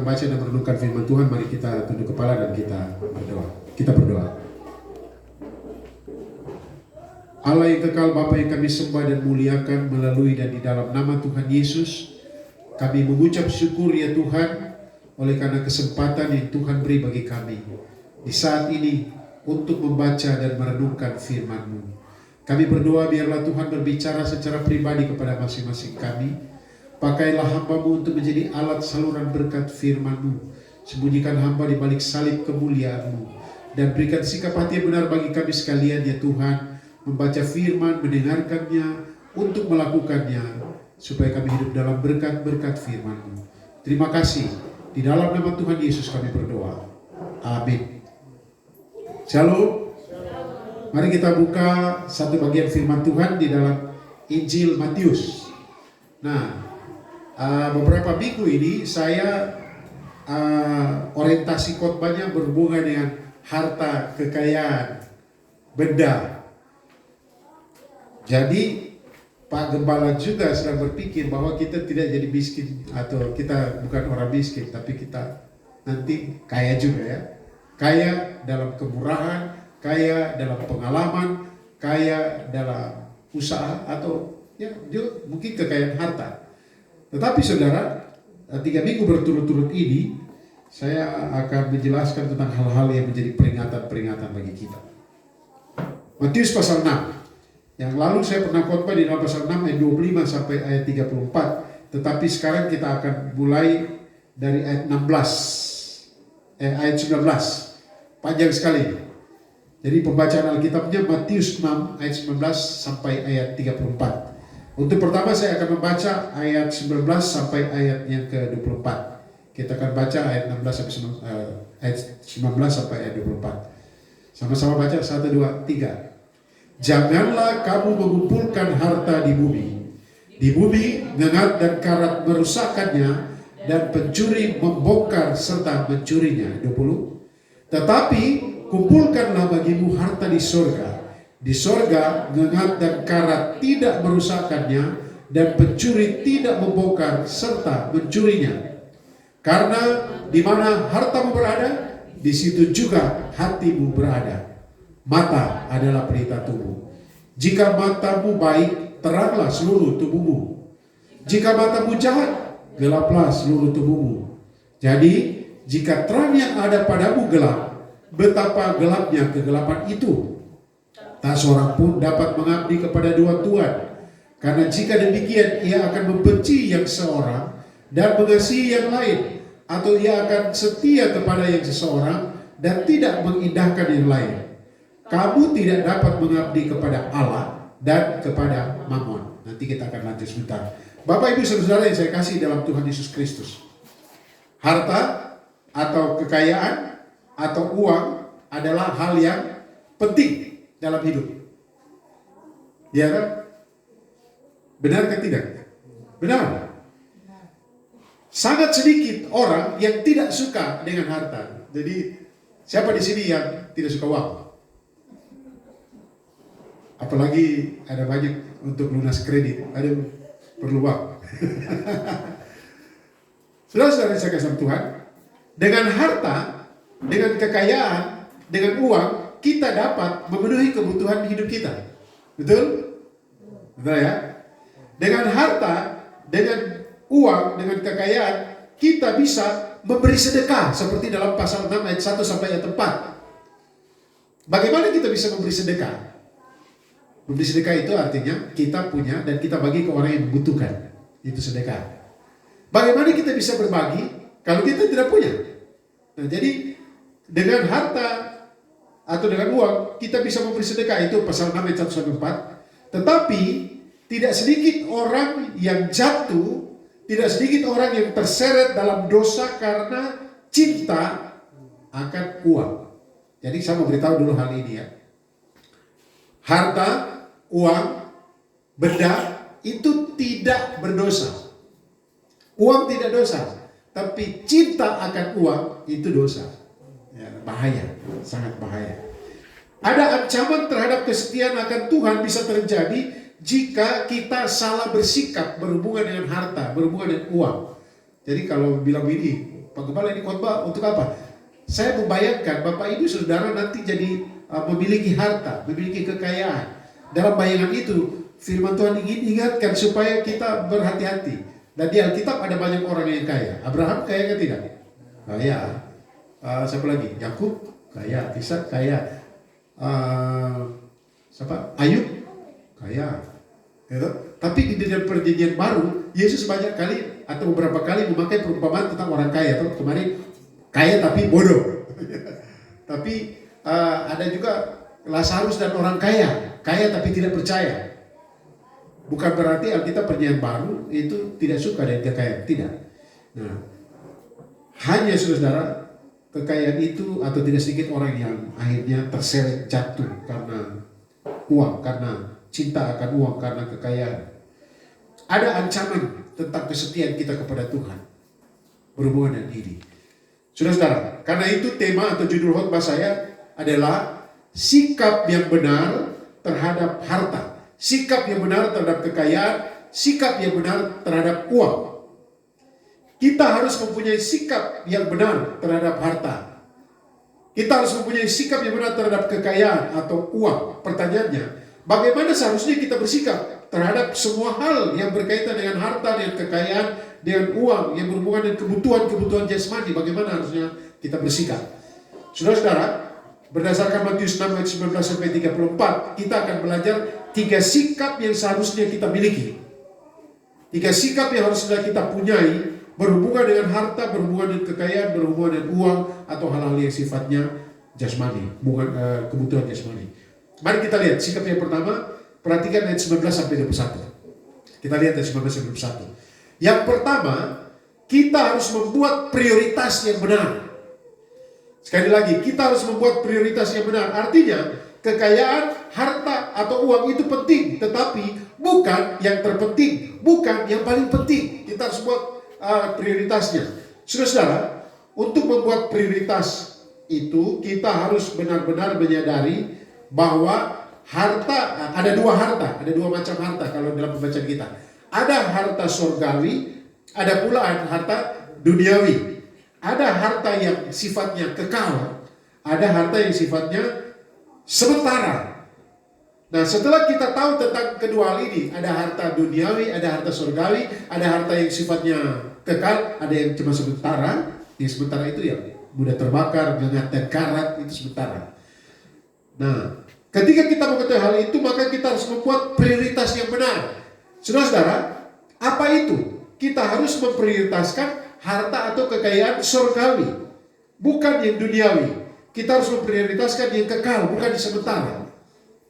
Membaca dan merenungkan firman Tuhan, mari kita tunduk kepala dan kita berdoa. Kita berdoa. Allah yang kekal, Bapa yang kami sembah dan muliakan melalui dan di dalam nama Tuhan Yesus, kami mengucap syukur ya Tuhan, oleh karena kesempatan yang Tuhan beri bagi kami di saat ini untuk membaca dan merenungkan firman-Mu. Kami berdoa biarlah Tuhan berbicara secara pribadi kepada masing-masing kami. Pakailah hamba-Mu untuk menjadi alat saluran berkat firman-Mu. Sembunyikan hamba di balik salib kemuliaan-Mu. Dan berikan sikap hati yang benar bagi kami sekalian ya Tuhan. Membaca firman, mendengarkannya, untuk melakukannya. Supaya kami hidup dalam berkat-berkat firman-Mu. Terima kasih. Di dalam nama Tuhan Yesus kami berdoa. Amin. Shalom. Mari kita buka satu bagian firman Tuhan di dalam Injil Matius. Nah, beberapa minggu ini saya orientasi khotbahnya berhubungan dengan harta, kekayaan, benda. Jadi Pak Gembala juga sedang berpikir bahwa kita tidak jadi miskin, atau kita bukan orang miskin, tapi kita nanti kaya juga ya. Kaya dalam kemurahan, kaya dalam pengalaman, kaya dalam usaha, atau ya juga mungkin kekayaan harta. Tetapi saudara, 3 minggu berturut-turut ini saya akan menjelaskan tentang hal-hal yang menjadi peringatan-peringatan bagi kita. Matius pasal 6. Yang lalu saya pernah khotbah di dalam pasal 6 ayat 25 sampai ayat 34. Tetapi sekarang kita akan mulai dari ayat 19. Panjang sekali. Jadi pembacaan Alkitabnya Matius 6 ayat 19 sampai ayat 34. Untuk pertama saya akan membaca ayat 19 sampai ayat yang ke-24. Kita akan baca ayat 16 sampai ayat 19 sampai ayat 24. Sama-sama baca 1 2 3. Janganlah kamu mengumpulkan harta di bumi. Di bumi ngengat dan karat merusakkannya, dan pencuri membongkar serta mencurinya. 20. Tetapi kumpulkanlah bagimu harta di sorga. Di sorga ngengat dan karat tidak merusakkannya, dan pencuri tidak membongkar serta mencurinya. Karena di mana hartamu berada, di situ juga hatimu berada. Mata adalah pelita tubuh. Jika matamu baik, teranglah seluruh tubuhmu. Jika matamu jahat, gelaplah seluruh tubuhmu. Jadi, jika terang yang ada padamu gelap, betapa gelapnya kegelapan itu. Tak seorang pun dapat mengabdi kepada dua tuan. Karena jika demikian, ia akan membenci yang seorang dan mengasihi yang lain. Atau ia akan setia kepada yang seseorang dan tidak mengindahkan yang lain. Kamu tidak dapat mengabdi kepada Allah dan kepada Mammon. Nanti kita akan lanjut sebentar. Bapak Ibu Saudara yang saya kasih dalam Tuhan Yesus Kristus. Harta atau kekayaan atau uang adalah hal yang penting dalam hidup. Ya kan? Benar atau tidak? Benar. Sangat sedikit orang yang tidak suka dengan harta. Jadi siapa di sini yang tidak suka uang? Apalagi ada banyak untuk lunas kredit, ada perlu uang. Saudara-saudara saya kasih Tuhan, dengan harta, dengan kekayaan, dengan uang, kita dapat memenuhi kebutuhan hidup kita. Betul? Betul ya? Dengan harta, dengan uang, dengan kekayaan, kita bisa memberi sedekah seperti dalam pasal 6 ayat 1 sampai ayat 4. Bagaimana kita bisa memberi sedekah? Memberi sedekah itu artinya kita punya dan kita bagi ke orang yang membutuhkan. Itu sedekah. Bagaimana kita bisa berbagi kalau kita tidak punya? Nah, jadi dengan harta atau dengan uang kita bisa memberi sedekah, itu pasal 6 ayat 1 sampai 4. Tetapi tidak sedikit orang yang jatuh, tidak sedikit orang yang terseret dalam dosa karena cinta akan uang. Jadi saya mau beritahu dulu hal ini ya. Harta, uang, benda itu tidak berdosa. Uang tidak dosa, tapi cinta akan uang itu dosa. Ya, bahaya, sangat bahaya. Ada ancaman terhadap kesetiaan akan Tuhan bisa terjadi jika kita salah bersikap berhubungan dengan harta, berhubungan dengan uang. Jadi kalau bilang begini, Pak Gembala ini khotbah untuk apa? Saya membayangkan Bapak Ibu Saudara nanti jadi memiliki harta, memiliki kekayaan. Dalam bayangan itu, firman Tuhan ingin ingatkan supaya kita berhati-hati. Dan di Alkitab ada banyak orang yang kaya. Abraham kaya kan tidak? Kaya. Siapa lagi? Yakub kaya, Ishak kaya. Ayub kaya. Gitu? Tapi di dalam perjanjian baru, Yesus banyak kali atau beberapa kali memakai perumpamaan tentang orang kaya. Kemarin kaya tapi bodoh. Tapi ada juga Lazarus dan orang kaya tapi tidak percaya. Bukan berarti Alkitab perjanjian baru itu tidak suka dengan kekayaan, tidak. Nah, hanya saudara, kekayaan itu atau tidak sedikit orang yang akhirnya terseret jatuh karena uang, karena cinta akan uang, karena kekayaan. Ada ancaman tentang kesetiaan kita kepada Tuhan berhubungan dengan ini. Saudara-saudara, karena itu tema atau judul khotbah saya adalah sikap yang benar terhadap harta, sikap yang benar terhadap kekayaan, sikap yang benar terhadap uang. Kita harus mempunyai sikap yang benar terhadap harta. Kita harus mempunyai sikap yang benar terhadap kekayaan atau uang. Pertanyaannya, bagaimana seharusnya kita bersikap terhadap semua hal yang berkaitan dengan harta, dengan kekayaan, dengan uang, yang berhubungan dengan kebutuhan jasmani? Bagaimana harusnya kita bersikap? Saudara-saudara, berdasarkan Matius 6 ayat 19 sampai 34, kita akan belajar 3 sikap yang seharusnya kita miliki. 3 sikap yang harusnya kita punyai berhubungan dengan harta, berhubungan dengan kekayaan, berhubungan dengan uang, atau hal-hal yang sifatnya jasmani, bukan kebutuhan jasmani. Mari kita lihat sikap yang pertama. Perhatikan ayat 19 sampai 21. Kita lihat ayat 19 sampai 21. Yang pertama, kita harus membuat prioritas yang benar. Sekali lagi, kita harus membuat prioritas yang benar. Artinya, kekayaan, harta, atau uang itu penting, tetapi bukan yang terpenting, bukan yang paling penting. Kita harus buat prioritasnya. Saudara-saudara, untuk membuat prioritas itu, kita harus benar-benar menyadari bahwa harta, ada dua macam harta kalau dalam pembacaan kita. Ada harta surgawi, ada pula harta duniawi. Ada harta yang sifatnya kekal, ada harta yang sifatnya sementara. Nah, setelah kita tahu tentang kedua hal ini, ada harta duniawi, ada harta surgawi, ada harta yang sifatnya kekal, ada yang cuma sementara. Yang sementara itu ya mudah terbakar, mengatakan karat, itu sementara. Nah, ketika kita mengetahui hal itu, maka kita harus membuat prioritas yang benar. Saudara-saudara, apa itu? Kita harus memprioritaskan harta atau kekayaan surgawi, bukan yang duniawi. Kita harus memprioritaskan yang kekal, bukan yang sementara.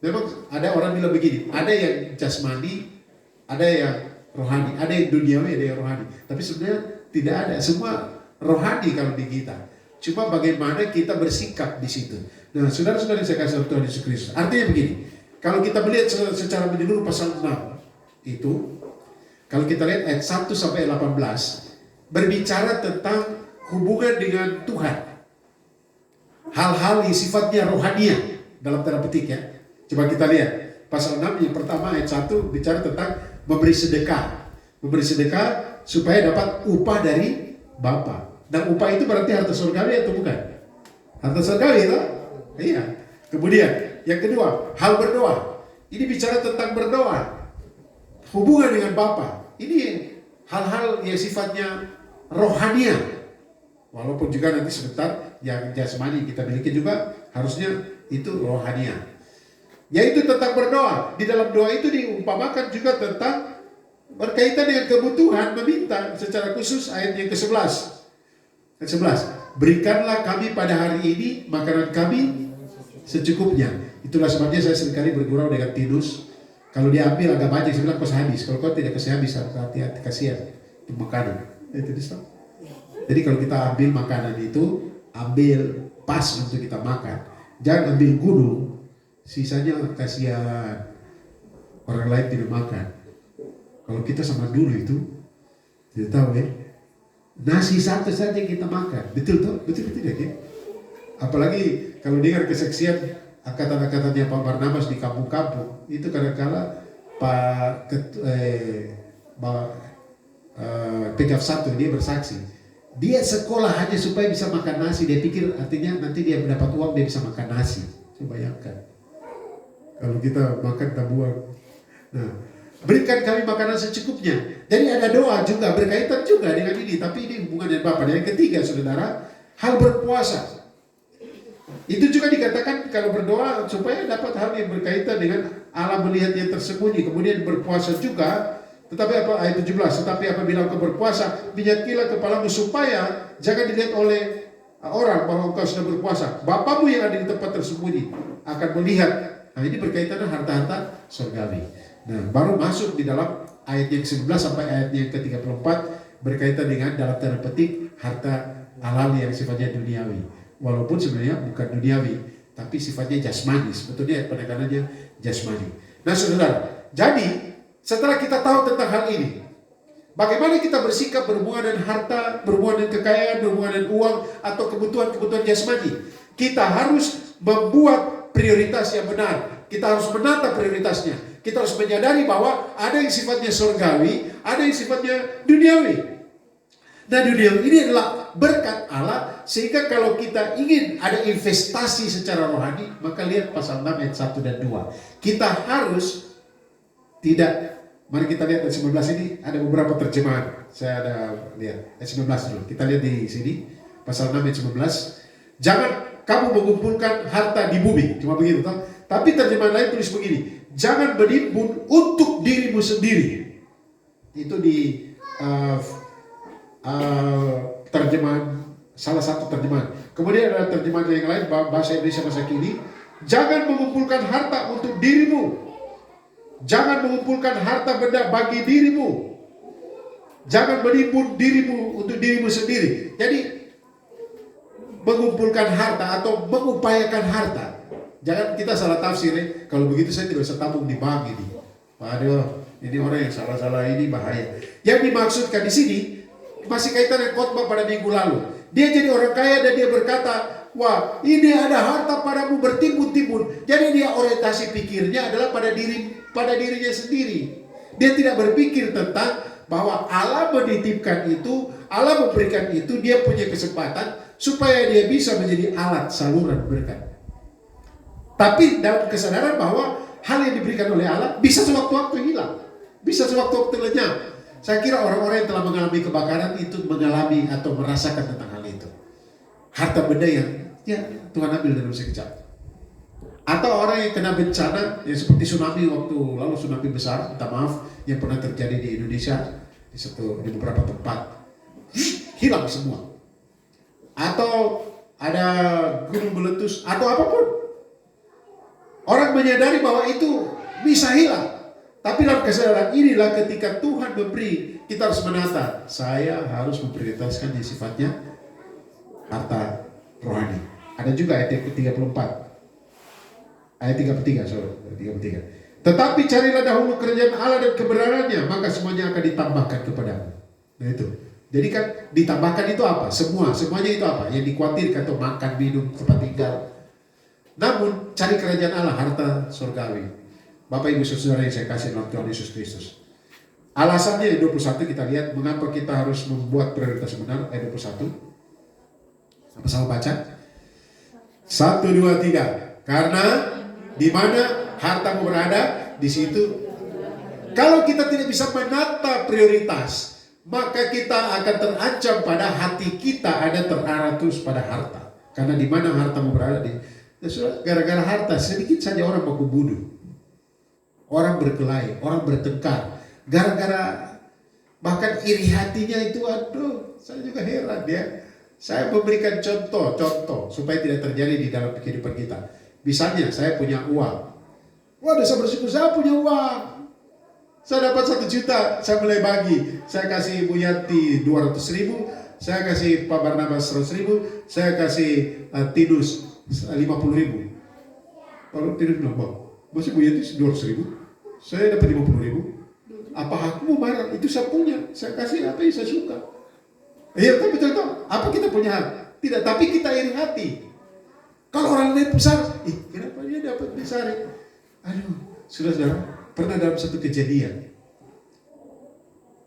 Memang ada orang bilang begini, ada yang jasmani, ada yang rohani, ada yang duniawi, ada yang rohani. Tapi sebenarnya tidak ada, semua rohani kalau di kita. Cuma bagaimana kita bersikap di situ. Nah, saudara-saudara yang saya kasih Tuhan Yesus Kristus. Artinya begini, kalau kita melihat secara menyeluruh pasal 6 itu, kalau kita lihat ayat 1 sampai 18, berbicara tentang hubungan dengan Tuhan. Hal-hal yang sifatnya rohania, dalam tanda petik ya. Coba kita lihat, pasal 6 yang pertama ayat 1 bicara tentang memberi sedekah. Memberi sedekah supaya dapat upah dari Bapa. Dan upah itu berarti harta surgawi atau bukan? Harta surgawi itu? Iya. Kemudian yang kedua, hal berdoa. Ini bicara tentang berdoa, hubungan dengan Bapa. Ini hal-hal yang sifatnya rohania. Walaupun juga nanti sebentar yang jasmani kita miliki juga harusnya itu rohania. Yaitu tentang berdoa. Di dalam doa itu diumpamakan juga tentang berkaitan dengan kebutuhan, meminta secara khusus ayat yang ke-11. Ayat 11. Berikanlah kami pada hari ini makanan kami secukupnya. Itulah sebabnya saya seringkali bergurau dengan Tinus. Kalau diambil agak banyak, saya bilang kau habis. Kalau kau tidak kasih habis, hati-hati kasihan untuk makanan. Jadi kalau kita ambil makanan itu, ambil pas untuk kita makan. Jangan ambil gunung, sisanya kasihan orang lain tidak makan. Kalau kita sama dulu itu, tidak tahu ya. Nasi satu saja kita makan, betul tuh, betul tidak ya? Apalagi kalau dengar kesaksian angkatan-angkatannya Pak Barnabas di kampung-kampung, itu kadang-kala Pak Pegaf 1 dia bersaksi, Dia sekolah hanya supaya bisa makan nasi. Dia pikir artinya nanti dia mendapat uang, dia bisa makan nasi. Coba bayangkan. Kalau kita makan tak buang. Nah, berikan kami makanan secukupnya. Jadi ada doa juga berkaitan juga dengan ini. Tapi ini hubungan dengan Bapa. Dan yang ketiga, saudara, hal berpuasa. Itu juga dikatakan kalau berdoa supaya dapat hal yang berkaitan dengan Allah melihat yang tersembunyi. Kemudian berpuasa juga. Tetapi apa ayat 17? Tetapi apabila engkau berpuasa, minyakilah kepalamu supaya jangan dilihat oleh orang bahwa engkau sudah berpuasa. Bapamu yang ada di tempat tersembunyi akan melihat. Nah, ini berkaitan dengan harta-harta surgawi. Nah, baru masuk di dalam ayat yang 11 sampai ayat yang ke-34 berkaitan dengan dalam tanda petik harta alami yang sifatnya duniawi. Walaupun sebenarnya bukan duniawi, tapi sifatnya jasmani. Sebetulnya penekanannya jasmani. Nah, saudara, jadi setelah kita tahu tentang hal ini, bagaimana kita bersikap berhubungan dengan harta, berhubungan dengan kekayaan, berhubungan dengan uang, atau kebutuhan-kebutuhan jasmani. Kita harus membuat prioritas yang benar. Kita harus menata prioritasnya. Kita harus menyadari bahwa ada yang sifatnya surgawi, ada yang sifatnya duniawi. Nah, duniawi ini adalah berkat Allah, sehingga kalau kita ingin ada investasi secara rohani, maka lihat pasal 6 ayat 1 dan 2. Kita harus tidak. Mari kita lihat ayat 19 ini ada beberapa terjemahan. Saya ada lihat ayat 19 dulu. Kita lihat di sini pasal 6 ayat 19. Jangan kamu mengumpulkan harta di bumi. Cuma begitu toh. Tapi terjemahan lain tulis begini. Jangan menimbun untuk dirimu sendiri. Itu di terjemahan, salah satu terjemahan. Kemudian ada terjemahan yang lain bahasa Indonesia masa kini. Jangan mengumpulkan harta untuk dirimu. Jangan mengumpulkan harta benda bagi dirimu. Jangan menimbun dirimu untuk dirimu sendiri. Jadi mengumpulkan harta atau mengupayakan harta. Jangan kita salah tafsir ya. Kalau begitu saya tidak usah tabung di bank ini. Waduh, ini orang yang salah-salah ini bahaya. Yang dimaksudkan di sini masih kaitan dengan khotbah pada minggu lalu. Dia jadi orang kaya dan dia berkata, wah, ini ada harta padamu bertimbun-timbun. Jadi dia orientasi pikirnya adalah pada dirinya sendiri. Dia tidak berpikir tentang bahwa Allah menitipkan itu, Allah memberikan itu, dia punya kesempatan supaya dia bisa menjadi alat saluran berkat. Tapi dalam kesadaran bahwa hal yang diberikan oleh Allah bisa sewaktu-waktu hilang, bisa sewaktu-waktu lenyap. Saya kira orang-orang yang telah mengalami kebakaran itu mengalami atau merasakan tentang hal itu. Harta benda yang ya Tuhan ambil dalam sekejap. Atau orang yang kena bencana yang seperti tsunami waktu lalu, tsunami besar, minta maaf, yang pernah terjadi di Indonesia di beberapa tempat, hilang semua. Atau ada gunung meletus atau apapun. Orang menyadari bahwa itu bisa hilang. Tapi dalam kesadaran inilah ketika Tuhan memberi, kita harus menata. Saya harus memprioritaskan yang sifatnya harta rohani. Ada juga ayat yang ke-34. Ayat 33, sorry, 33. Tetapi carilah dahulu kerajaan Allah dan kebenarannya, maka semuanya akan ditambahkan kepadamu. Nah itu. Jadi kan ditambahkan itu apa? Semuanya itu apa? Yang dikhawatirkan atau makan, minum, tempat tinggal. Namun cari kerajaan Allah, harta surgawi. Bapak Ibu Saudara yang saya kasih dalam Tuhan Yesus Kristus. Alasannya yang 21 kita lihat mengapa kita harus membuat prioritas benar. Ayat 21. Sama-sama baca. 1, 2, 3. Karena di mana hartamu berada, di situ. Kalau kita tidak bisa menata prioritas, maka kita akan terancam pada hati kita ada terarah terus pada harta. Karena di mana hartamu berada, gara-gara harta sedikit saja orang baku bunuh. Orang berkelahi, orang bertengkar. Gara-gara bahkan iri hatinya itu, aduh, saya juga heran ya. Saya memberikan contoh supaya tidak terjadi di dalam kehidupan kita. Misalnya saya punya uang. Waduh, saya bersyukur saya punya uang. Saya dapat 1 juta, saya mulai bagi. Saya kasih Bu Yanti 200.000, saya kasih Pak Barnabas 100.000, saya kasih Tinus 50.000. Lalu Tinus bilang, bang, masih Bu Yanti 200.000? Saya dapat 50.000. Apa hakmu marah? Itu saya punya. Saya kasih apa yang saya suka. Iya, tapi betul-betul. Apa kita punya hak? Tidak, tapi kita iri hati. Kalau orang lain besar, kenapa dia dapat besar? Aduh, saudara, pernah dalam satu kejadian.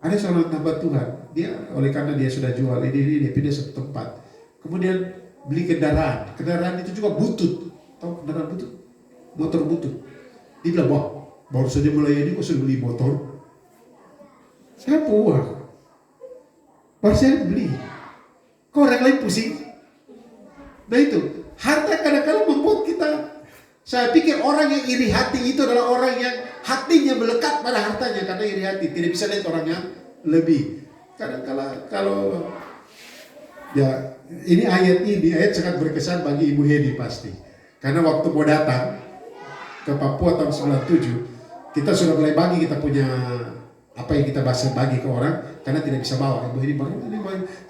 Ada seorang hamba Tuhan, oleh karena dia sudah jual ini dia pindah satu tempat. Kemudian beli kendaraan. Kendaraan itu juga butut. Tahu kendaraan butut? Motor butut. Dia bilang, wah baru saja melayani kok sudah beli motor. Saya puas. Baru saya beli. Kok orang lain pusing? Nah itu, harta kadang-kadang membuat kita. Saya pikir orang yang iri hati itu adalah orang yang hatinya melekat pada hartanya karena iri hati. Tidak bisa lihat orang yang lebih. Kadang-kadang kalau ya ini ayat sangat berkesan bagi Ibu Hedi pasti. Karena waktu mau datang ke Papua tahun 97, kita sudah mulai bagi kita punya apa yang kita bahas bagi ke orang karena tidak bisa bawa. Ibu Hedi baru ini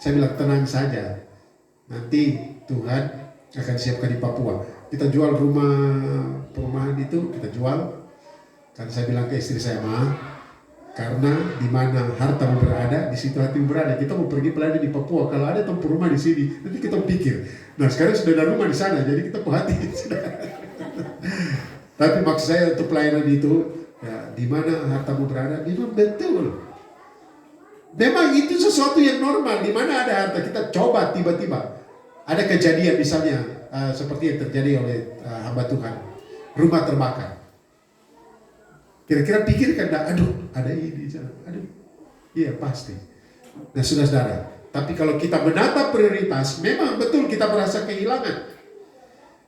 saya bilang tenang saja. Nanti Tuhan akan siapkan di Papua. Kita jual perumahan itu, kita jual. Kan saya bilang ke istri saya, karena di mana hartamu berada, di situ hatimu berada. Kita mau pergi pelayanan di Papua. Kalau ada tempat rumah di sini, nanti kita pikir. Nah sekarang sudah ada rumah di sana, jadi kita perhati. Tapi maksud saya untuk pelayanan itu, ya, di mana hartamu berada, memang betul. Memang itu sesuatu yang normal. Di mana ada harta, kita coba tiba-tiba ada kejadian misalnya seperti yang terjadi oleh hamba Tuhan, rumah terbakar. Kira-kira pikirkan, aduh ada ini, aduh, iya pasti. Nah saudara-saudara, tapi kalau kita menata prioritas, memang betul kita merasa kehilangan.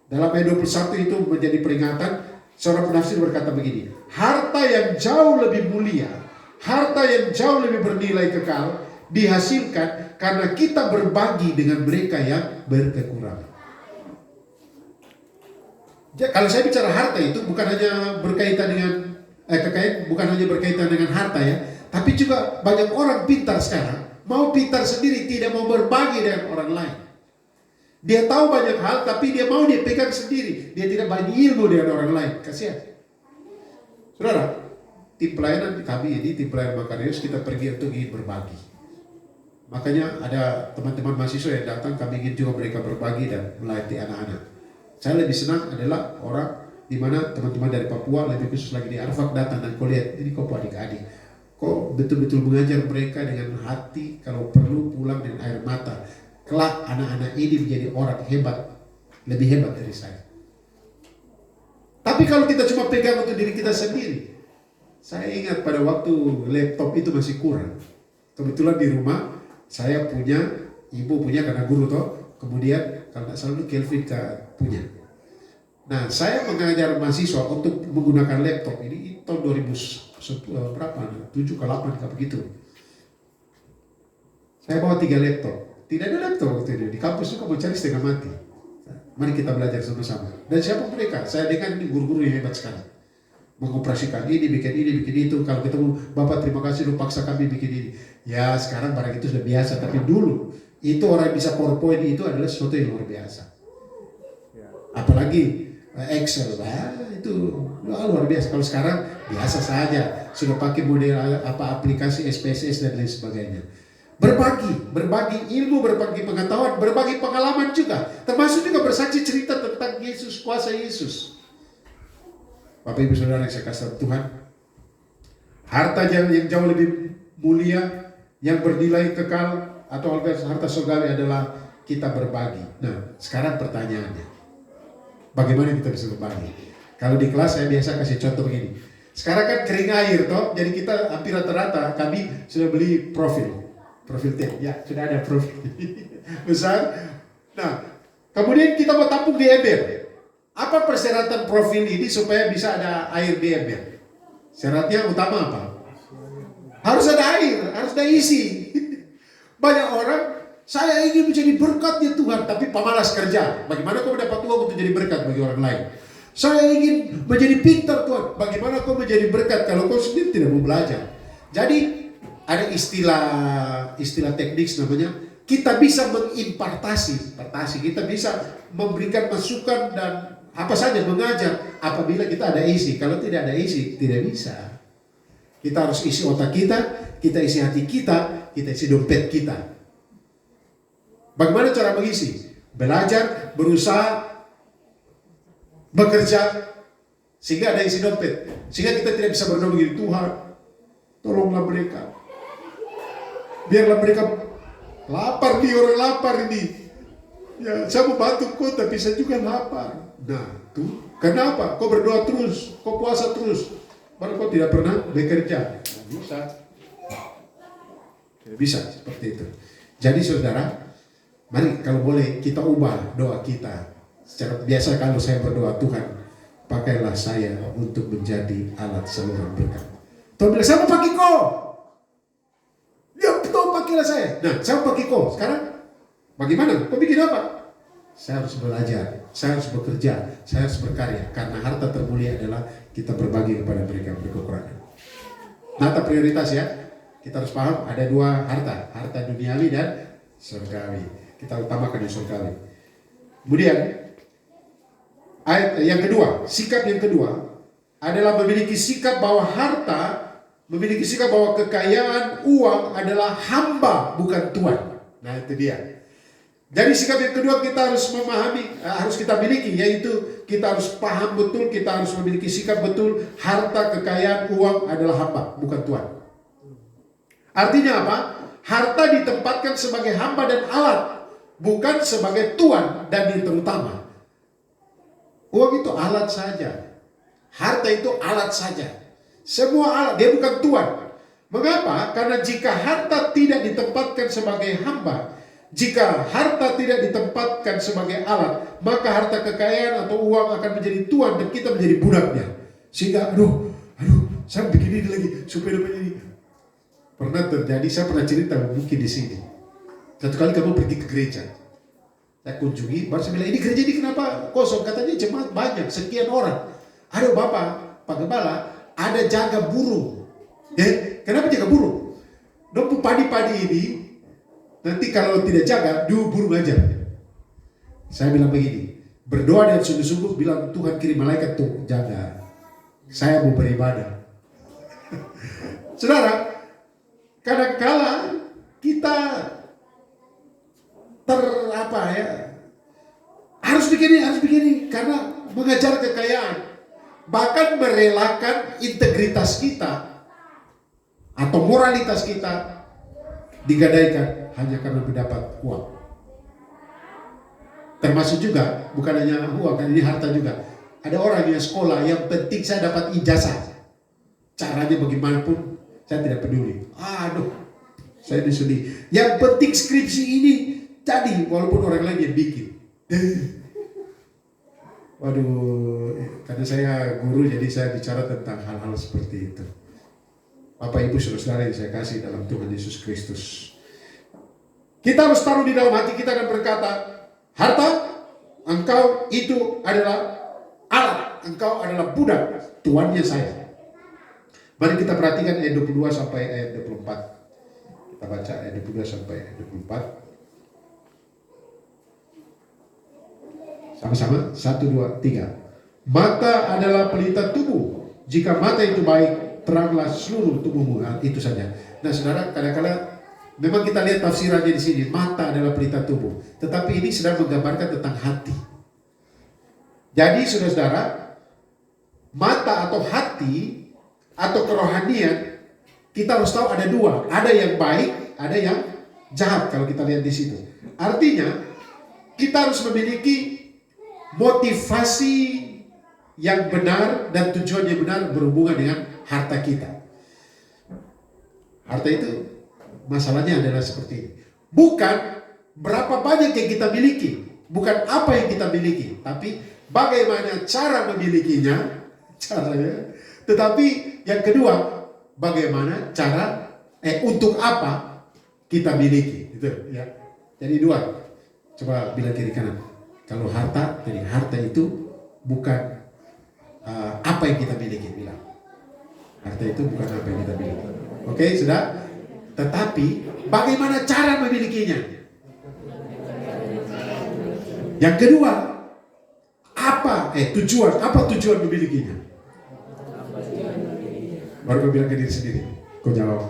Dalam ayat 21 itu menjadi peringatan. Seorang penafsir berkata begini, harta yang jauh lebih mulia, harta yang jauh lebih bernilai kekal, dihasilkan karena kita berbagi dengan mereka yang berkekurangan. Jadi, kalau saya bicara harta itu bukan hanya berkaitan dengan bukan hanya berkaitan dengan harta ya, tapi juga banyak orang pintar sekarang mau pintar sendiri, tidak mau berbagi dengan orang lain. Dia tahu banyak hal tapi dia mau dia pegang sendiri, dia tidak bagi ilmu dengan orang lain. Kasihan. Saudara, tim pelayanan kami ini, tim pelayanan Makarius, kita pergi untuk ingin berbagi. Makanya ada teman-teman mahasiswa yang datang, kami ingin juga mereka berbagi dan melayani anak-anak. Saya lebih senang adalah orang di mana teman-teman dari Papua, lebih khusus lagi di Arfak datang dan kau lihat, ini kau adik-adik, kau betul-betul mengajar mereka dengan hati, kalau perlu pulang dengan air mata. Kelak anak-anak ini menjadi orang hebat, lebih hebat dari saya. Tapi kalau kita cuma pegang untuk diri kita sendiri, saya ingat pada waktu laptop itu masih kurang. Kebetulan di rumah saya punya, ibu punya karena guru toh. Kemudian kalau tidak salah Kelvin punya. Nah saya mengajar mahasiswa untuk menggunakan laptop ini tahun 2000 berapa? 7 ke 8 kayak begitu. Saya bawa 3 laptop. Tidak ada laptop waktu itu. Di kampus juga mau cari setengah mati. Mari kita belajar sama-sama. Dan siapa mereka? Saya dengan guru-guru yang hebat sekali. Mengoperasikan ini, bikin itu. Kalau ketemu, Bapak terima kasih lu paksa kami bikin ini. Ya sekarang barang itu sudah biasa. Tapi dulu, itu orang yang bisa PowerPoint itu adalah sesuatu yang luar biasa. Apalagi Excel, itu luar biasa. Kalau sekarang biasa saja. Sudah pakai model aplikasi SPSS dan lain sebagainya. Berbagi ilmu, berbagi pengetahuan, berbagi pengalaman juga. Termasuk juga bersaksi cerita tentang Yesus, kuasa Yesus. Bapak Ibu Saudara yang saya kasih Tuhan, harta yang jauh lebih mulia, yang bernilai kekal atau harta surgawi adalah kita berbagi. Nah, sekarang pertanyaannya, bagaimana kita bisa berbagi? Kalau di kelas saya biasa kasih contoh begini. Sekarang kan kering air toh, jadi kita hampir rata-rata kami sudah beli profil teh, ya sudah ada profil besar. Nah, kemudian kita mau tampung di ember. Apa persyaratan profil ini supaya bisa ada air di ember? Syaratnya utama apa? Harus ada air, harus ada isi. Banyak orang, saya ingin menjadi berkatnya Tuhan, tapi pemalas kerja. Bagaimana kau mendapat uang untuk jadi berkat bagi orang lain? Saya ingin menjadi pintar Tuhan. Bagaimana kau menjadi berkat kalau kau sendiri tidak mau belajar? Jadi ada istilah teknik namanya, kita bisa mengimpartasi, kita bisa memberikan masukan dan apa saja mengajar apabila kita ada isi. Kalau tidak ada isi, tidak bisa. Kita harus isi otak kita isi hati kita isi dompet kita. Bagaimana cara mengisi? Belajar, berusaha, bekerja, sehingga ada isi dompet. Sehingga kita tidak bisa berdoa begini, Tuhan, tolonglah mereka. Biarlah mereka lapar nih, orang lapar ini. Ya, saya mau bantu kau tapi saya juga lapar. Nah, tuh kenapa? Kau berdoa terus, kau puasa terus, baru kau tidak pernah bekerja. Tidak bisa. Tidak bisa seperti itu. Jadi saudara, mari kalau boleh kita ubah doa kita. Secara biasa kalau saya berdoa, Tuhan, pakailah saya untuk menjadi alat saluran berkat. Tuhan bilang, saya mau pakai kau. Ya betul, pakailah saya. Nah, saya mau pakai kau. Sekarang bagaimana? Kau bikin apa? Saya harus belajar, saya harus bekerja, saya harus berkarya. Karena harta termulia adalah kita berbagi kepada mereka yang berkekurangan. Nata prioritas ya. Kita harus paham ada dua harta. Harta duniawi dan surgawi. Kita utamakan yang surgawi. Kemudian ayat yang kedua, sikap yang kedua adalah memiliki sikap bahwa harta, memiliki sikap bahwa kekayaan, uang adalah hamba bukan tuan. Nah itu dia. Jadi sikap yang kedua kita harus memahami, harus kita miliki, yaitu kita harus paham betul, kita harus memiliki sikap betul, harta, kekayaan, uang adalah hamba bukan tuan. Artinya apa? Harta ditempatkan sebagai hamba dan alat, bukan sebagai tuan dan yang terutama. Uang itu alat saja. Harta itu alat saja. Semua alat, dia bukan tuan. Mengapa? Karena jika harta tidak ditempatkan sebagai hamba, jika harta tidak ditempatkan sebagai alat, maka harta kekayaan atau uang akan menjadi tuan dan kita menjadi budaknya. Sehingga aduh, saya bikin ini lagi supaya dapat ini. Pernah terjadi, saya pernah cerita mungkin di sini. Satu kali kamu pergi ke gereja, saya kunjungi, baru saya bilang, ini gereja ini kenapa kosong? Katanya jemaat banyak, sekian orang. Aduh Bapak, Pak Gembala, ada jaga burung. Kenapa jaga burung? Dompu padi-padi ini, nanti kalau tidak jaga, dua burung aja. Saya bilang begini, berdoa dan sungguh-sungguh bilang, Tuhan kirim malaikat tuh jaga. Saya mau beribadah. Saudara, kadang-kala kita harus begini, karena mengejar kekayaan, bahkan merelakan integritas kita atau moralitas kita digadaikan hanya karena mendapat uang. Termasuk juga bukan hanya uang, kan ini harta juga. Ada orang yang sekolah yang penting saya dapat ijazah, caranya bagaimanapun saya tidak peduli. Aduh, saya disedih. Yang penting skripsi ini jadi, walaupun orang lain yang bikin. Waduh, karena saya guru jadi saya bicara tentang hal-hal seperti itu. Bapak Ibu Saudara yang saya kasih dalam Tuhan Yesus Kristus, kita harus taruh di dalam hati kita dan berkata, harta, engkau itu adalah alat, engkau adalah budak, tuannya saya. Mari kita perhatikan ayat 22 sampai ayat 24. Kita baca ayat 22 sampai ayat 24. Sama-sama, 1, 2, 3. Mata adalah pelita tubuh. Jika mata itu baik, teranglah seluruh tubuhmu. Nah, itu saja. Nah, saudara, kadang-kadang memang kita lihat tafsirannya di sini. Mata adalah pelita tubuh. Tetapi ini sedang menggambarkan tentang hati. Jadi, saudara-saudara, mata atau hati atau kerohanian, kita harus tahu ada dua. Ada yang baik, ada yang jahat kalau kita lihat di situ. Artinya, kita harus memiliki motivasi yang benar dan tujuan yang benar berhubungan dengan harta kita. Harta itu masalahnya adalah seperti ini. Bukan berapa banyak yang kita miliki, bukan apa yang kita miliki, tapi bagaimana cara memilikinya, caranya. Tetapi yang kedua, bagaimana cara untuk apa kita miliki, itu ya. Jadi dua. Coba bilang kiri kanan. Kalau harta, jadi harta itu bukan apa yang kita miliki, bilang. Harta itu bukan apa yang kita miliki. Oke, sudah? Tetapi bagaimana cara memilikinya? Yang kedua, apa tujuan memilikinya? Baru kau bilang ke diri sendiri, kau jawab.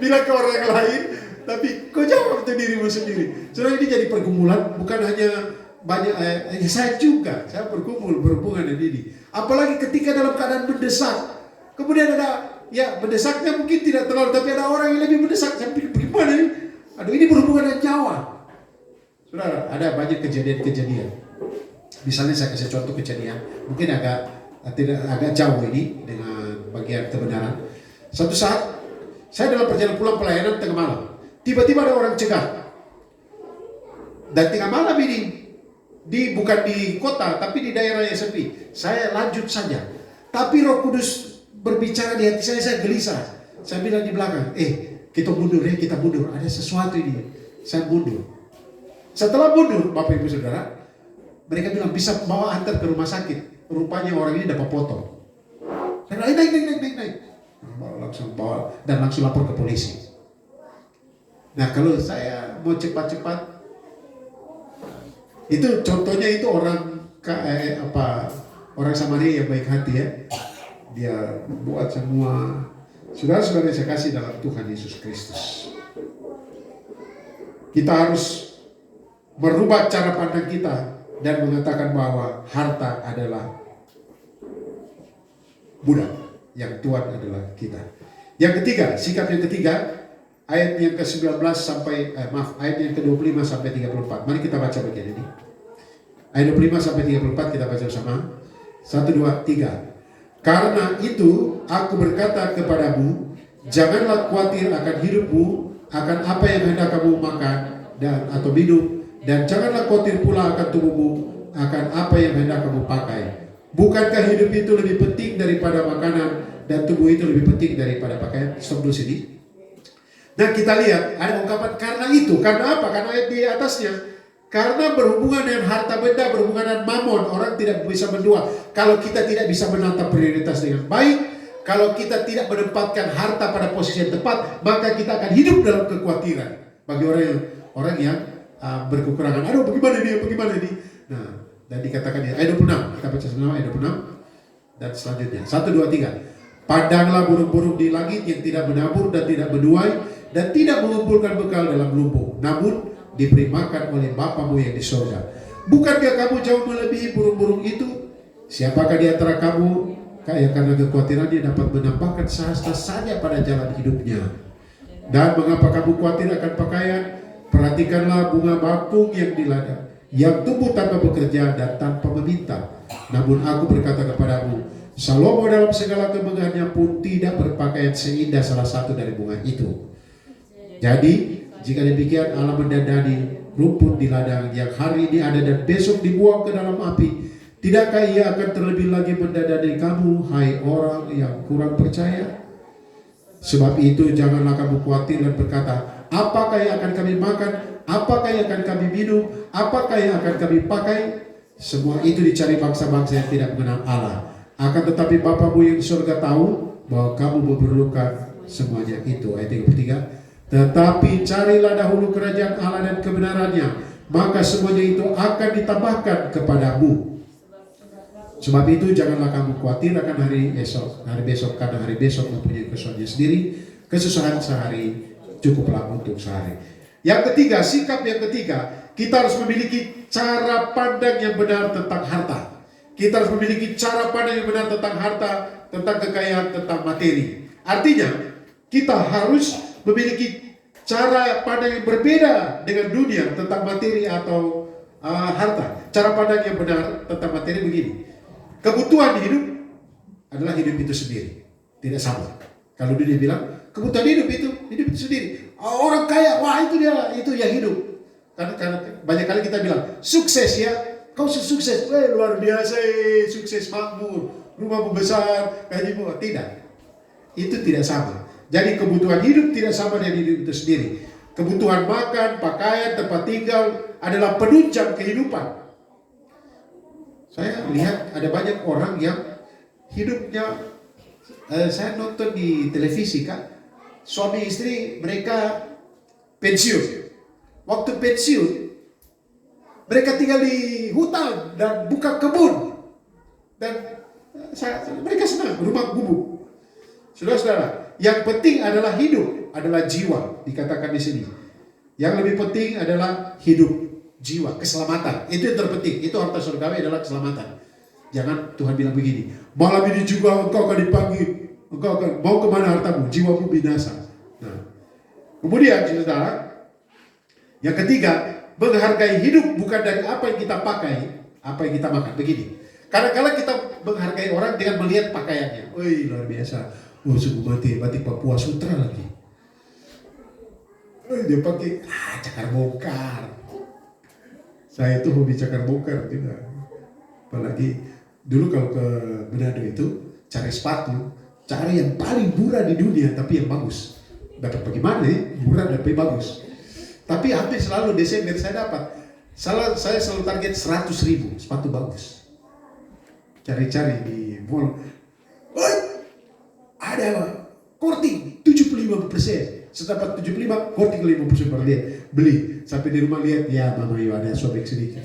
Bilang ke orang lain, tapi kau jawab ke dirimu sendiri. Soalnya ini jadi pergumulan, bukan hanya banyak. Saya bergumul berhubungan dengan ini. Apalagi ketika dalam keadaan mendesak, kemudian ada ya mendesaknya mungkin tidak terlalu, tapi ada orang yang lebih mendesak. Saya pikir bagaimana ini? Aduh, ini berhubungan dengan nyawa. Saudara, ada banyak kejadian-kejadian. Misalnya saya kasih contoh kejadian, mungkin agak jauh ini dengan bagian kebenaran. Suatu saat saya dalam perjalanan pulang pelayanan tengah malam, tiba-tiba ada orang cegat. Dan tengah malam ini, bukan di kota, tapi di daerah yang sepi. Saya lanjut saja. Tapi Roh Kudus berbicara di hati saya gelisah. Saya bilang di belakang, kita mundur ya, kita mundur. Ada sesuatu ini. Saya mundur. Setelah mundur, Bapak Ibu Saudara, mereka bilang bisa bawa antar ke rumah sakit. Rupanya orang ini dapat potong. Saya bilang, naik. Langsung bawa dan langsung lapor ke polisi. Nah, kalau saya mau cepat-cepat, itu contohnya itu orang Samaria yang baik hati ya. Dia buat semua. Saudara-saudara saya kasih dalam Tuhan Yesus Kristus. Kita harus merubah cara pandang kita dan mengatakan bahwa harta adalah budak, yang Tuhan adalah kita. Yang ketiga, sikap yang ketiga, ayat yang ke-19 sampai ayat yang ke-25 sampai 34. Mari kita baca bagian ini. Ayat 25 sampai 34 kita baca bersama. 1, 2, 3. Karena itu aku berkata kepadamu, janganlah khawatir akan hidupmu, akan apa yang hendak kamu makan dan atau minum, dan janganlah khawatir pula akan tubuhmu, akan apa yang hendak kamu pakai. Bukankah hidup itu lebih penting daripada makanan dan tubuh itu lebih penting daripada pakaian? Stop dulu sini. Dan kita lihat ada ungkapan karena itu. Karena apa? Karena ayat di atasnya. Karena berhubungan dengan harta benda, berhubungan dengan mamon, orang tidak bisa berdua. Kalau kita tidak bisa menata prioritas dengan baik, kalau kita tidak menempatkan harta pada posisi yang tepat, maka kita akan hidup dalam kekhawatiran. Bagi orang yang berkekurangan. Aduh, bagaimana ini? Nah, dan dikatakan ayat 26. Kita baca sama ayat 26 dan selanjutnya. 1, 2, 3. Pandanglah burung-burung di langit yang tidak menabur dan tidak menuai dan tidak mengumpulkan bekal dalam lumbung, namun diberi makan oleh Bapamu yang di surga. Bukankah kamu jauh melebihi burung-burung itu? Siapakah di antara kamu yang karena kekhawatirannya dapat menambahkan sehasta saja pada jalan hidupnya? Dan mengapa kamu khawatir akan pakaian? Perhatikanlah bunga bakung yang di ladang, yang tumbuh tanpa bekerja dan tanpa meminta. Namun aku berkata kepadamu, Salomo dalam segala kemegahannya pun tidak berpakaian seindah salah satu dari bunga itu. Jadi jika demikian Allah mendandani rumput di ladang yang hari ini ada dan besok dibuang ke dalam api, tidakkah ia akan terlebih lagi mendandani kamu, hai orang yang kurang percaya? Sebab itu janganlah kamu khawatir dan berkata, apakah yang akan kami makan, apakah yang akan kami minum, apakah yang akan kami pakai? Semua itu dicari bangsa-bangsa yang tidak mengenal Allah. Akan tetapi Bapamu yang di surga tahu bahwa kamu memerlukan semuanya itu. Ayat 33. Tetapi carilah dahulu kerajaan Allah dan kebenarannya, maka semuanya itu akan ditambahkan kepadamu. Sebab itu janganlah kamu khawatir akan hari besok, karena hari besok mempunyai kesusahannya sendiri. Kesusahan sehari cukuplah untuk sehari. Yang ketiga, sikap yang ketiga, kita harus memiliki cara pandang yang benar tentang harta. Kita harus memiliki cara pandang yang benar tentang harta, tentang kekayaan, tentang materi. Artinya, kita harus memiliki cara pandang yang berbeda dengan dunia tentang materi atau harta. Cara pandang yang benar tentang materi begini. Kebutuhan hidup adalah hidup itu sendiri. Tidak sama. Kalau dunia bilang, kebutuhan hidup itu sendiri. Orang kaya, wah itu dia hidup. Karena banyak kali kita bilang, sukses ya. Kau sukses, luar biasa, sukses makmur, rumahmu besar, gajimu. Tidak. Itu tidak sama. Jadi kebutuhan hidup tidak sama dengan hidup itu sendiri. Kebutuhan makan, pakaian, tempat tinggal adalah penunjang kehidupan. Saya lihat ada banyak orang yang hidupnya, saya nonton di televisi kan, suami istri mereka pensiun. Waktu pensiun, mereka tinggal di hutan dan buka kebun. Dan mereka senang, rumah gubuk. Saudara-saudara, yang penting adalah hidup, adalah jiwa, dikatakan di sini. Yang lebih penting adalah hidup, jiwa, keselamatan. Itu yang terpenting. Itu harta surgawi adalah keselamatan. Jangan Tuhan bilang begini, malam ini juga engkau akan dipanggil Engkau akan mau kemana hartamu? Jiwamu binasa. Nah, kemudian saudara, yang ketiga, menghargai hidup bukan dari apa yang kita pakai, apa yang kita makan. Begini, kadang-kadang kita menghargai orang dengan melihat pakaiannya. Wih, luar biasa. Oh, suku batik Papua Sutra lagi. Dia pakai cakar bongkar. Saya itu hobi cakar bongkar juga. Apalagi dulu kalau ke Manado itu cari sepatu, cari yang paling murah di dunia tapi yang bagus. Dapat bagaimana ya? Murah tapi bagus. Tapi hampir selalu Desember saya dapat. Saya selalu target 100.000 sepatu bagus. Cari-cari di mall. Ada korting 75%. Setelah 75, korting 50% per dia. Beli. Sampai di rumah lihat, ya Mama Yo ada sobek sedikit.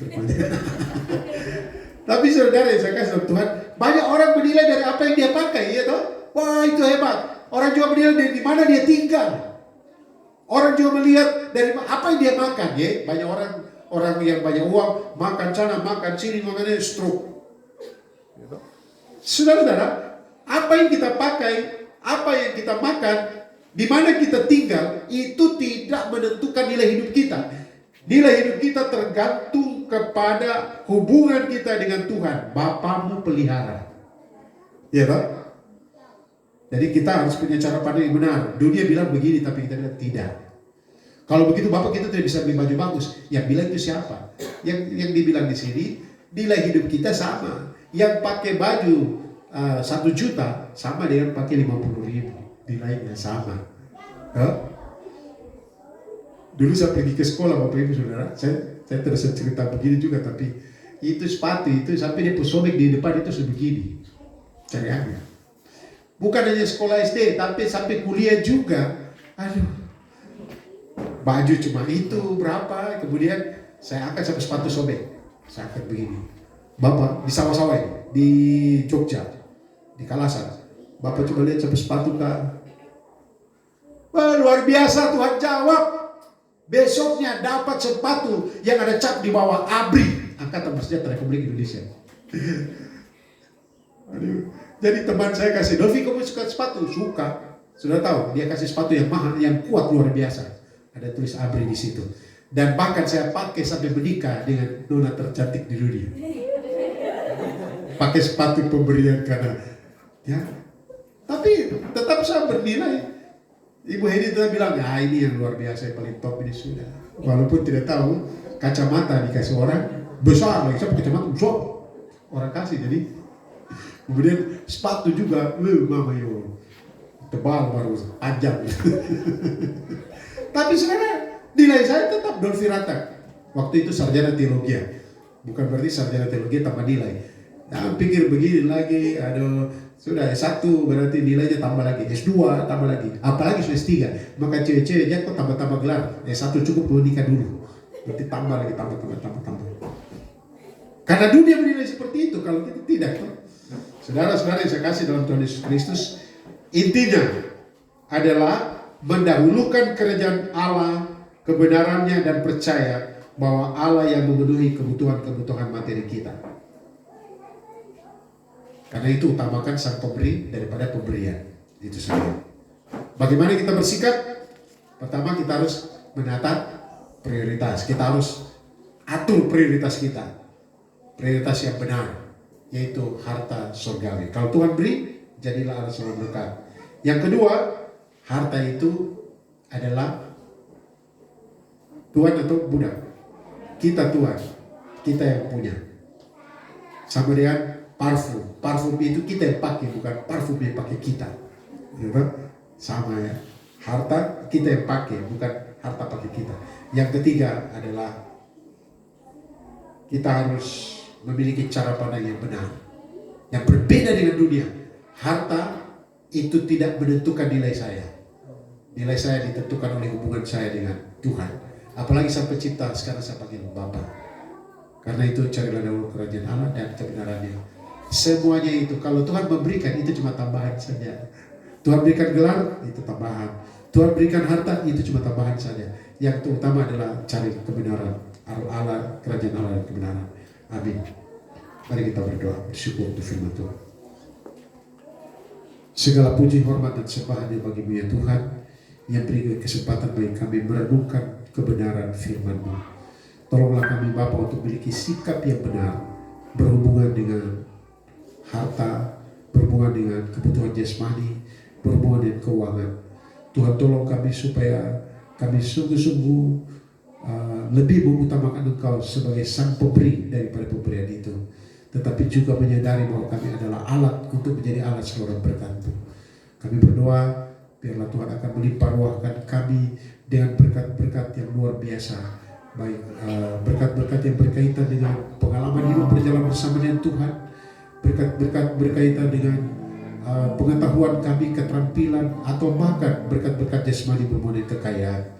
Tapi saudara, saya kasih Tuhan, banyak orang menilai dari apa yang dia pakai, ya toh? Wah, itu hebat. Orang juga menilai dari mana dia tinggal. Orang juga melihat dari apa yang dia makan, ya. Banyak orang yang banyak uang, makan sana, makan sini, makannya stroke. Saudara-saudara, apa yang kita pakai, apa yang kita makan, di mana kita tinggal, itu tidak menentukan nilai hidup kita. Nilai hidup kita tergantung kepada hubungan kita dengan Tuhan. Bapamu pelihara. Ya Pak? Jadi kita harus punya cara pandang yang benar. Dunia bilang begini, tapi kita bilang tidak. Kalau begitu Bapak kita tidak bisa beli baju bagus. Yang bilang itu siapa? Yang dibilang di sini, nilai hidup kita sama. Yang pakai baju 1 juta sama dengan pakai 50.000. Nilainya sama. Dulu saya pergi ke sekolah Bapak Ibu Saudara, saya terus cerita begini juga, tapi itu sepatu itu sampai dia sobek di depan itu sebegini. Cari aja. Bukan hanya sekolah SD, tapi sampai kuliah juga. Aduh, baju cuma itu berapa, kemudian saya angkat sampai sepatu sobek. Saya angkat begini. Bapak di sawah-sawah ini, di Jogja, di Kalasan. Bapak coba lihat sampai sepatu Kak. Wah, luar biasa, Tuhan jawab. Besoknya dapat sepatu yang ada cap di bawah ABRI, Angkatan Bersenjata Republik Indonesia. Aduh. Jadi teman saya kasih, Dolfi kamu suka sepatu? Suka. Sudah tahu, dia kasih sepatu yang mahal, yang kuat luar biasa. Ada tulis ABRI di situ. Dan bahkan saya pakai sampai menikah dengan nona tercantik di dunia. Pakai sepatu pemberian karena, ya. Tapi tetap saya bernilai. Ibu Hedi telah bilang, ya ini yang luar biasa, yang paling top ini sudah. Walaupun tidak tahu, kacamata dikasih orang besar lagi, saya pakai kacamata besar. Orang kasih, jadi kemudian sepatu juga, Mama Yo tebal baru panjang. Tapi sebenarnya nilai saya tetap Dolfi Rata. Waktu itu sarjana teologi, bukan berarti sarjana teologi tambah nilai. Nah, pikir begini lagi, aduh, sudah S1 berarti nilainya tambah lagi, S2 tambah lagi, apalagi sudah S3. Maka cewek-ceweknya kok tambah-tambah gelar, S1 cukup menikah dulu. Berarti tambah lagi, tambah. Karena dunia menilai seperti itu, kalau kita tidak. Saudara-saudara yang saya kasih dalam Tuhan Yesus Kristus, intinya adalah mendahulukan kerajaan Allah, kebenarannya, dan percaya bahwa Allah yang memenuhi kebutuhan-kebutuhan materi kita. Karena itu utamakan sang pemberi daripada pemberian. Itu saja. Bagaimana kita bersikap? Pertama kita harus menata prioritas. Kita harus atur prioritas kita. Prioritas yang benar, yaitu harta surgawi. Kalau Tuhan beri, jadilah anak selalu berkat. Yang kedua, harta itu adalah Tuhan atau budak. Kita Tuhan, kita yang punya. Sama dengan parfum itu kita yang pakai, bukan parfum yang pakai kita. Sama ya. Harta kita yang pakai, bukan harta pakai kita. Yang ketiga adalah kita harus memiliki cara pandang yang benar, yang berbeda dengan dunia. Harta itu tidak menentukan nilai saya. Nilai saya ditentukan oleh hubungan saya dengan Tuhan. Apalagi Sang Pencipta, sekarang saya panggil Bapa. Karena itu carilah dahulu kerajaan Allah dan kebenarannya. Semuanya itu, kalau Tuhan memberikan, itu cuma tambahan saja. Tuhan berikan gelar, itu tambahan. Tuhan berikan harta, itu cuma tambahan saja. Yang terutama adalah cari kebenaran Allah, kerajaan Allah dan kebenaran. Amin. Mari kita berdoa, bersyukur untuk firman Tuhan. Segala puji, hormat, dan sembah hanya bagi-Mu ya Tuhan, yang beri kesempatan bagi kami merenungkan kebenaran firman-Mu. Tolonglah kami Bapa untuk memiliki sikap yang benar berhubungan dengan harta, berhubungan dengan kebutuhan jasmani, berhubungan dengan keuangan. Tuhan tolong kami supaya kami sungguh-sungguh lebih mengutamakan Engkau sebagai sang pemberi daripada pemberian itu, tetapi juga menyadari bahwa kami adalah alat untuk menjadi alat saluran berkat-Mu. Kami berdoa biarlah Tuhan akan melimpah ruahkan kami dengan berkat-berkat yang luar biasa, baik berkat-berkat yang berkaitan dengan pengalaman hidup berjalan bersama dengan Tuhan, berkat-berkat berkaitan dengan pengetahuan kami, keterampilan, atau bahkan berkat-berkat jasmani bermoden kekayaan.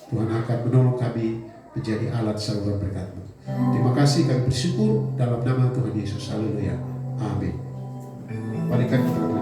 Tuhan akan menolong kami menjadi alat saluran berkat-Mu. Terima kasih, kami bersyukur dalam nama Tuhan Yesus. Haleluya. Amin. Berikan kepada